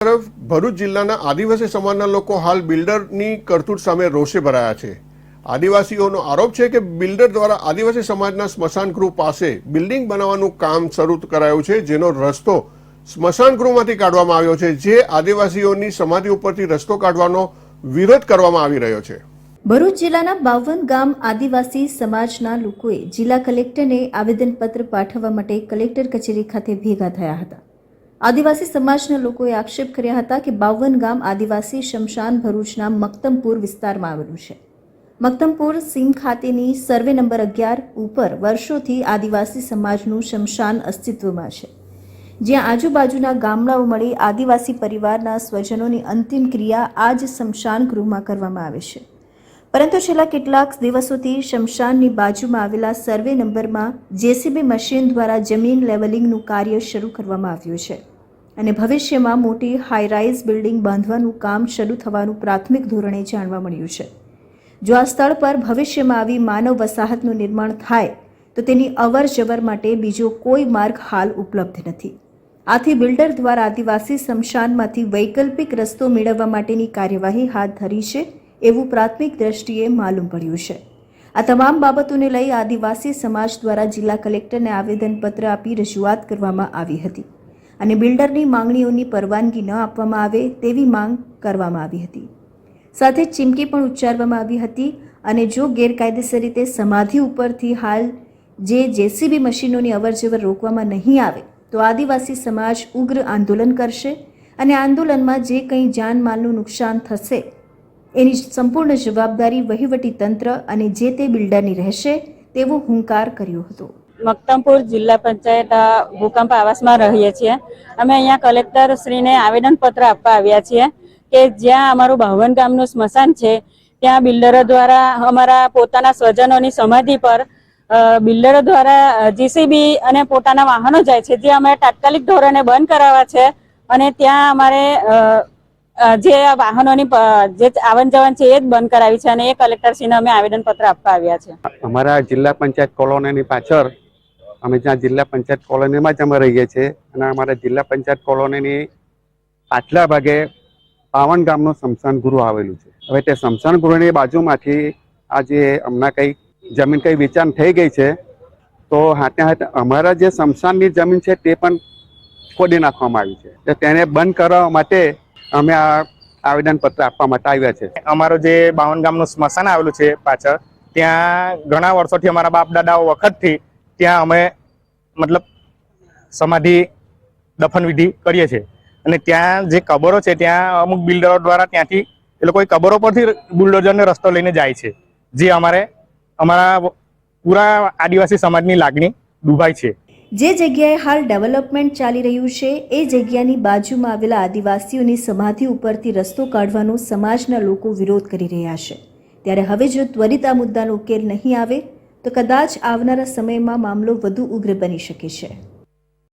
તરફ ભરૂચ જિલ્લાના આદિવાસી સમાજના લોકો હાલ બિલ્ડરની કરતૂત સામે રોષે ભરાયા છે। આદિવાસીઓનો આરોપ છે કે બિલ્ડર દ્વારા આદિવાસી સમાજના સ્મશાન ગૃહ પાસે બિલ્ડિંગ બનાવવાનું કામ શરૂ કરાયું છે, જેનો રસ્તો સ્મશાન ગૃહમાંથી કાઢવામાં આવ્યો છે, જે આદિવાસીઓની સમાધિ ઉપરથી રસ્તો કાઢવાનો વિરોધ કરવામાં આવી રહ્યો છે। ભરૂચ જિલ્લાના 52 ગામ આદિવાસી સમાજના લોકોએ જિલ્લા કલેક્ટરને આવેદનપત્ર પાઠવવા માટે કલેક્ટર કચેરી ખાતે ભેગા થયા હતા। આદિવાસી સમાજના લોકોએ આક્ષેપ કર્યા હતા કે 52 ગામ આદિવાસી શમશાન ભરૂચના મક્તમપુર વિસ્તારમાં આવેલું છે। મક્તમપુર સીમ ખાતેની સર્વે નંબર 11 ઉપર વર્ષોથી આદિવાસી સમાજનું શમશાન અસ્તિત્વમાં છે, જ્યાં આજુબાજુના ગામડાઓ મળી આદિવાસી પરિવારના સ્વજનોની અંતિમ ક્રિયા આ જ સ્મશાન ગૃહમાં કરવામાં આવે છે। પરંતુ છેલ્લા કેટલાક દિવસોથી શમશાનની બાજુમાં આવેલા સર્વે નંબરમાં જેસીબી મશીન દ્વારા જમીન લેવલિંગનું કાર્ય શરૂ કરવામાં આવ્યું છે અને ભવિષ્યમાં મોટી હાઈરાઇઝ બિલ્ડિંગ બાંધવાનું કામ શરૂ થવાનું પ્રાથમિક ધોરણે જાણવા મળ્યું છે। જો આ સ્થળ પર ભવિષ્યમાં આવી માનવ વસાહતનું નિર્માણ થાય તો તેની અવર જવર માટે બીજો કોઈ માર્ગ હાલ ઉપલબ્ધ નથી। આથી બિલ્ડર દ્વારા આદિવાસી સ્મશાનમાંથી વૈકલ્પિક રસ્તો મેળવવા માટેની કાર્યવાહી હાથ ધરી છે એવું પ્રાથમિક દ્રષ્ટિએ માલુમ પડ્યું છે। આ તમામ બાબતોને લઈ આદિવાસી સમાજ દ્વારા જિલ્લા કલેક્ટરને આવેદનપત્ર આપી રજૂઆત કરવામાં આવી હતી અને બિલ્ડરની માંગણીઓની પરવાનગી ન આપવામાં આવે તેવી માંગ કરવામાં આવી હતી। સાથે ચીમકી પણ ઉચ્ચારવામાં આવી હતી અને જો ગેરકાયદેસર રીતે સમાધિ ઉપરથી હાલ જે જેસીબી મશીનોની અવરજવર રોકવામાં નહીં આવે તો આદિવાસી સમાજ ઉગ્ર આંદોલન કરશે અને આંદોલનમાં જે કંઈ જાનમાલનું નુકસાન થશે એની સંપૂર્ણ જવાબદારી વહીવટી તંત્ર અને જે તે બિલ્ડરની રહેશે તેવો હુંકાર કર્યો હતો। મક્તમપુર જિલ્લા પંચાયત ભૂકંપ આવાસમાં રહીએ છીએ। અમે અહીંયા કલેક્ટર શ્રીને આવેદનપત્ર આપવા આવ્યા છીએ કે જ્યાં અમારું 52 ગામનું સ્મશાન છે ત્યાં બિલ્ડરો દ્વારા અમારા પોતાના સ્વજનોની સમાધિ પર બિલ્ડરો દ્વારા જીસીબી અને પોતાના વાહનો જાય છે, જે અમે તાત્કાલિક ધોરણે બંધ કરાવવા છે અને ત્યાં અમારે જે વાહનોની જે આવન જવન છે એ જ બંધ કરાવી છે અને એ કલેક્ટરશ્રીને અમે આવેદનપત્ર આપવા આવ્યા છે। અમારા જિલ્લા પંચાયત કોલોનીની પાછળ અમે જ્યાં જિલ્લા પંચાયત કોલોનીમાં જ અમે રહીએ છીએ અને અમારા જિલ્લા પંચાયત કોલોનીની પાછલા ભાગે 52 ગામનું સ્મશાન ગૃહ આવેલું છે। હવે તે સ્મશાન ગૃહની બાજુમાંથી આ જે હમણાં કંઈ જમીન કંઈ વેચાણ થઈ ગઈ છે, તો હાથે હાથે અમારા જે સ્મશાનની જમીન છે તે પણ ખોદી નાખવામાં આવી છે, તો તેને બંધ કરવા માટે અમે આ આવેદનપત્ર આપવા માટે આવ્યા છે। અમારો જે 52 ગામનું સ્મશાન આવેલું છે પાછળ, ત્યાં ઘણા વર્ષોથી અમારા બાપ દાદાઓ વખતથી ત્યાં અમે મતલબ સમાધિ દફન વિધિ કરીએ છીએ અને ત્યાં જે કબરો છે ત્યાં અમુક બિલ્ડરો દ્વારા ત્યાંથી એ લોકો કબરો પરથી બુલડોઝરનો રસ્તો લઈને જાય છે, જે અમારા પૂરા આદિવાસી સમાજની લાગણી દુભાય છે। જે જગ્યાએ હાલ ડેવલપમેન્ટ ચાલી રહ્યું છે એ જગ્યાની બાજુમાં આવેલા આદિવાસીઓની સમાધિ ઉપરથી રસ્તો કાઢવાનો સમાજના લોકો વિરોધ કરી રહ્યા છે, ત્યારે હવે જો ત્વરિત આ મુદ્દાનો ઉકેલ નહીં આવે તો કદાચ આવનારા સમયમાં મામલો વધુ ઉગ્ર બની શકે છે।